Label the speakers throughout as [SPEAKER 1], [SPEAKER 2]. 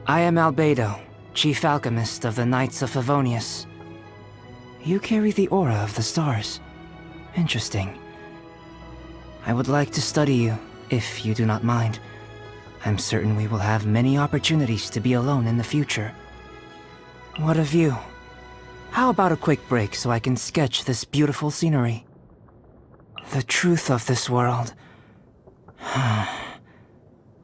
[SPEAKER 1] I am Albedo, Chief Alchemist of the Knights of Favonius. You carry the aura of the stars. Interesting. I would like to study you, if you do not mind. I'm certain we will have many opportunities to be alone in the future. What of you? How about a quick break so I can sketch this beautiful scenery? The truth of this world.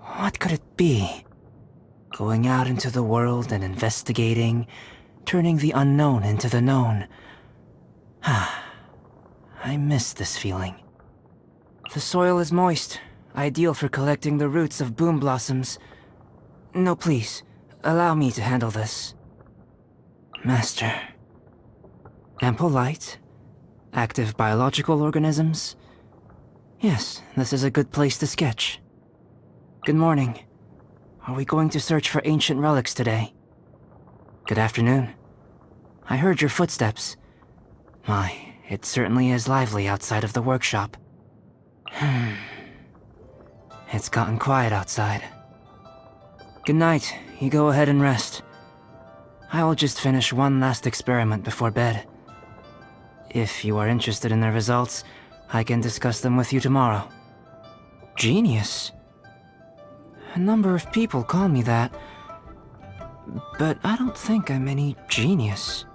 [SPEAKER 1] What could it be? Going out into the world and investigating, turning the unknown into the known. I miss this feeling. The soil is moist, ideal for collecting the roots of boom blossoms. No, please, allow me to handle this. Master. Ample light? Active biological organisms? Yes, this is a good place to sketch. Good morning. Are we going to search for ancient relics today? Good afternoon. I heard your footsteps. My, it certainly is lively outside of the workshop. It's gotten quiet outside. Good night. You go ahead and rest. I will just finish one last experiment before bed. If you are interested in the results, I can discuss them with you tomorrow. Genius. A number of people call me that, but I don't think I'm any genius.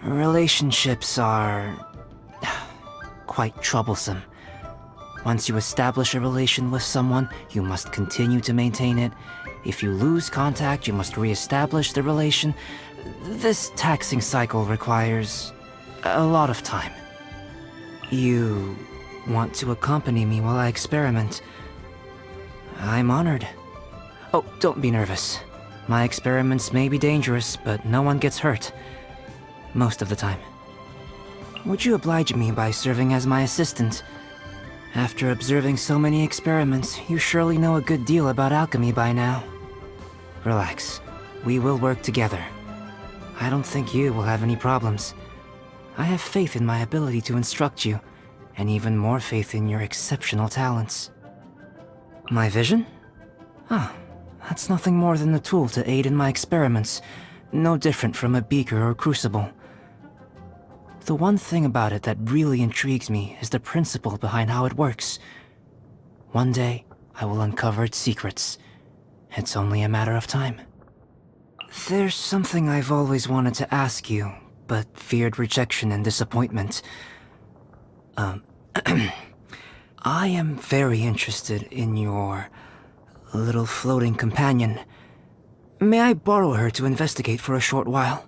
[SPEAKER 1] Relationships are quite troublesome. Once you establish a relation with someone, you must continue to maintain it. If you lose contact, you must re-establish the relation. This taxing cycle requires a lot of time. You want to accompany me while I experiment? I'm honored. Oh, don't be nervous. My experiments may be dangerous, but no one gets hurt. Most of the time. Would you oblige me by serving as my assistant? After observing so many experiments, you surely know a good deal about alchemy by now. Relax. We will work together. I don't think you will have any problems. I have faith in my ability to instruct you, and even more faith in your exceptional talents. My vision? That's nothing more than a tool to aid in my experiments, no different from a beaker or crucible. The one thing about it that really intrigues me is the principle behind how it works. One day, I will uncover its secrets. It's only a matter of time. There's something I've always wanted to ask you, but feared rejection and disappointment. I am very interested in your little floating companion. May I borrow her to investigate for a short while?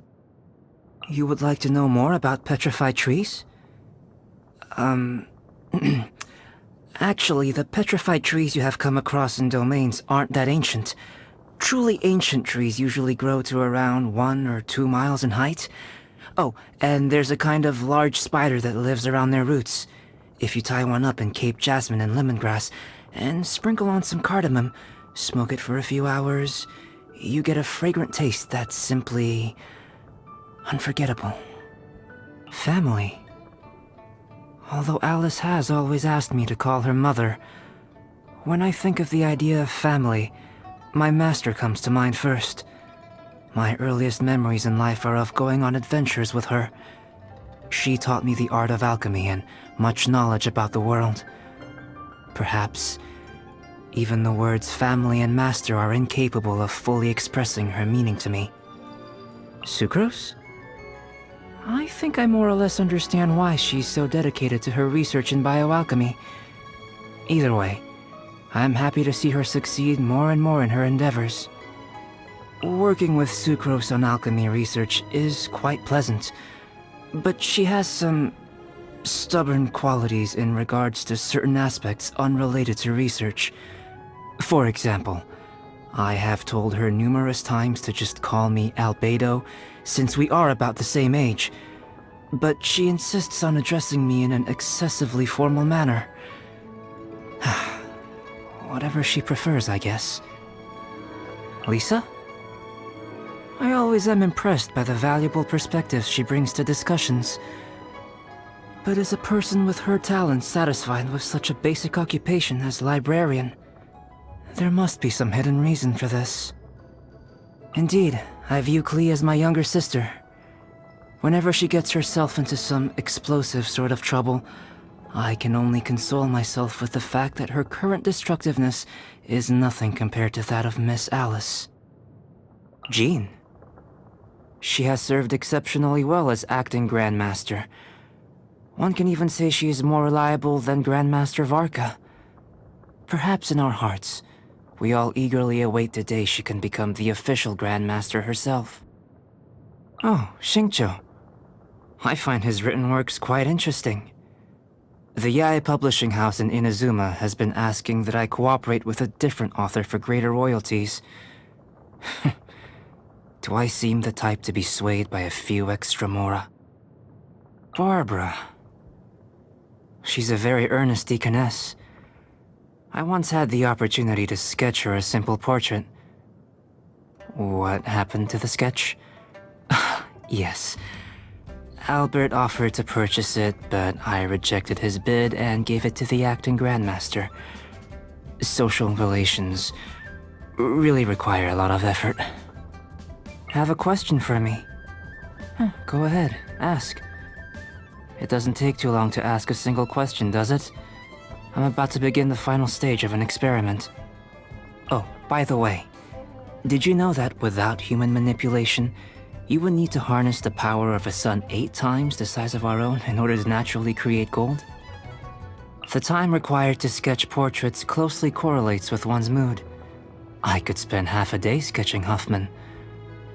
[SPEAKER 1] You would like to know more about petrified trees? Actually, the petrified trees you have come across in domains aren't that ancient. Truly ancient trees usually grow to around 1 or 2 miles in height. Oh, and there's a kind of large spider that lives around their roots. If you tie one up in Cape jasmine and lemongrass, and sprinkle on some cardamom, smoke it for a few hours, you get a fragrant taste that's simply unforgettable. Family. Although Alice has always asked me to call her mother, when I think of the idea of family, my master comes to mind first. My earliest memories in life are of going on adventures with her. She taught me the art of alchemy and much knowledge about the world. Perhaps even the words family and master are incapable of fully expressing her meaning to me. Sucrose? I think I more or less understand why she's so dedicated to her research in bioalchemy. Either way, I'm happy to see her succeed more and more in her endeavors. Working with Sucrose on alchemy research is quite pleasant, but she has some stubborn qualities in regards to certain aspects unrelated to research. For example, I have told her numerous times to just call me Albedo, since we are about the same age, but she insists on addressing me in an excessively formal manner. Whatever she prefers, I guess. Lisa? I always am impressed by the valuable perspectives she brings to discussions. But is a person with her talents satisfied with such a basic occupation as librarian? There must be some hidden reason for this. Indeed, I view Klee as my younger sister. Whenever she gets herself into some explosive sort of trouble, I can only console myself with the fact that her current destructiveness is nothing compared to that of Miss Alice. Jean. She has served exceptionally well as acting Grandmaster. One can even say she is more reliable than Grandmaster Varka. Perhaps in our hearts, we all eagerly await the day she can become the official Grandmaster herself. Oh, Xingqiu. I find his written works quite interesting. The Yae publishing house in Inazuma has been asking that I cooperate with a different author for greater royalties. Do I seem the type to be swayed by a few extra mora? Barbara. She's a very earnest deaconess. I once had the opportunity to sketch her a simple portrait. What happened to the sketch? Yes. Albert offered to purchase it, but I rejected his bid and gave it to the acting Grandmaster. Social relations really require a lot of effort. Have a question for me? Go ahead, ask. It doesn't take too long to ask a single question, does it? I'm about to begin the final stage of an experiment. Oh, by the way, did you know that without human manipulation, you would need to harness the power of a sun 8 times the size of our own in order to naturally create gold? The time required to sketch portraits closely correlates with one's mood. I could spend half a day sketching Huffman,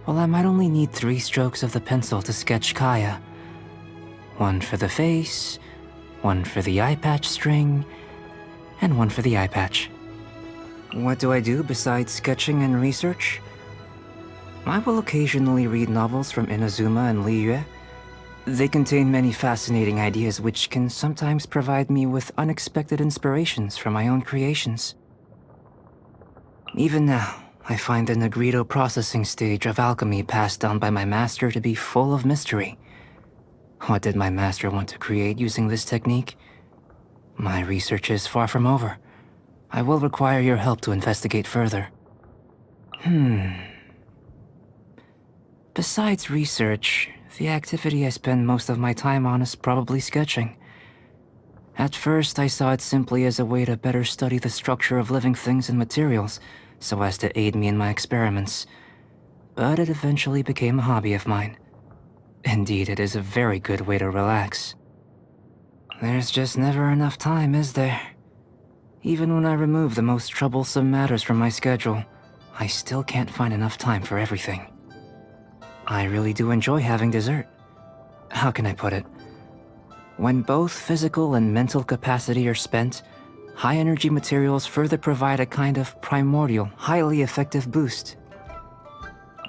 [SPEAKER 1] while I might only need 3 strokes of the pencil to sketch Kaya. 1 for the face, 1 for the eye patch string, and 1 for the eye patch. What do I do besides sketching and research? I will occasionally read novels from Inazuma and Liyue. They contain many fascinating ideas which can sometimes provide me with unexpected inspirations for my own creations. Even now, I find the Negrito processing stage of alchemy passed down by my master to be full of mystery. What did my master want to create using this technique? My research is far from over. I will require your help to investigate further. Besides research, the activity I spend most of my time on is probably sketching. At first, I saw it simply as a way to better study the structure of living things and materials, so as to aid me in my experiments. But it eventually became a hobby of mine. Indeed, it is a very good way to relax. There's just never enough time, is there? Even when I remove the most troublesome matters from my schedule, I still can't find enough time for everything. I really do enjoy having dessert. How can I put it? When both physical and mental capacity are spent, high-energy materials further provide a kind of primordial, highly effective boost.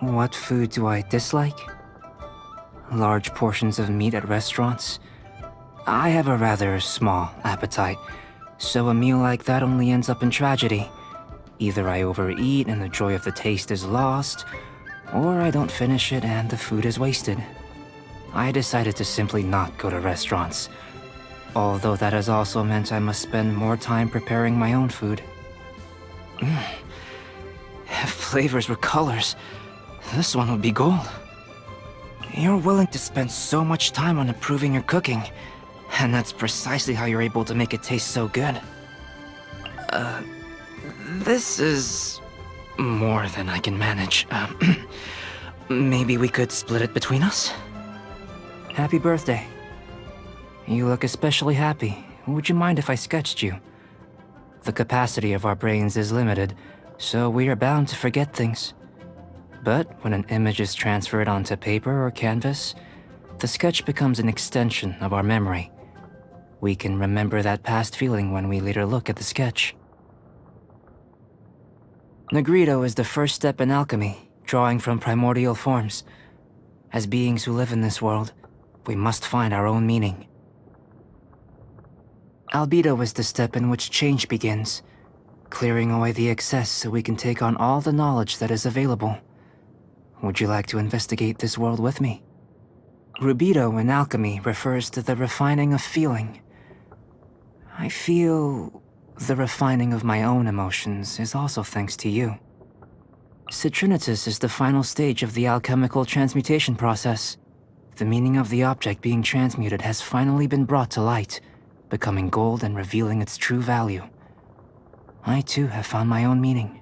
[SPEAKER 1] What food do I dislike? Large portions of meat at restaurants? I have a rather small appetite, so a meal like that only ends up in tragedy. Either I overeat and the joy of the taste is lost, or I don't finish it and the food is wasted. I decided to simply not go to restaurants, although that has also meant I must spend more time preparing my own food. If flavors were colors, this one would be gold. You're willing to spend so much time on improving your cooking, and that's precisely how you're able to make it taste so good. This is more than I can manage. Maybe we could split it between us? Happy birthday. You look especially happy. Would you mind if I sketched you? The capacity of our brains is limited, so we are bound to forget things. But when an image is transferred onto paper or canvas, the sketch becomes an extension of our memory. We can remember that past feeling when we later look at the sketch. Negrito is the first step in alchemy, drawing from primordial forms. As beings who live in this world, we must find our own meaning. Albedo is the step in which change begins, clearing away the excess so we can take on all the knowledge that is available. Would you like to investigate this world with me? Rubido in alchemy refers to the refining of feeling. I feel the refining of my own emotions is also thanks to you. Citrinitus is the final stage of the alchemical transmutation process. The meaning of the object being transmuted has finally been brought to light, becoming gold and revealing its true value. I too have found my own meaning.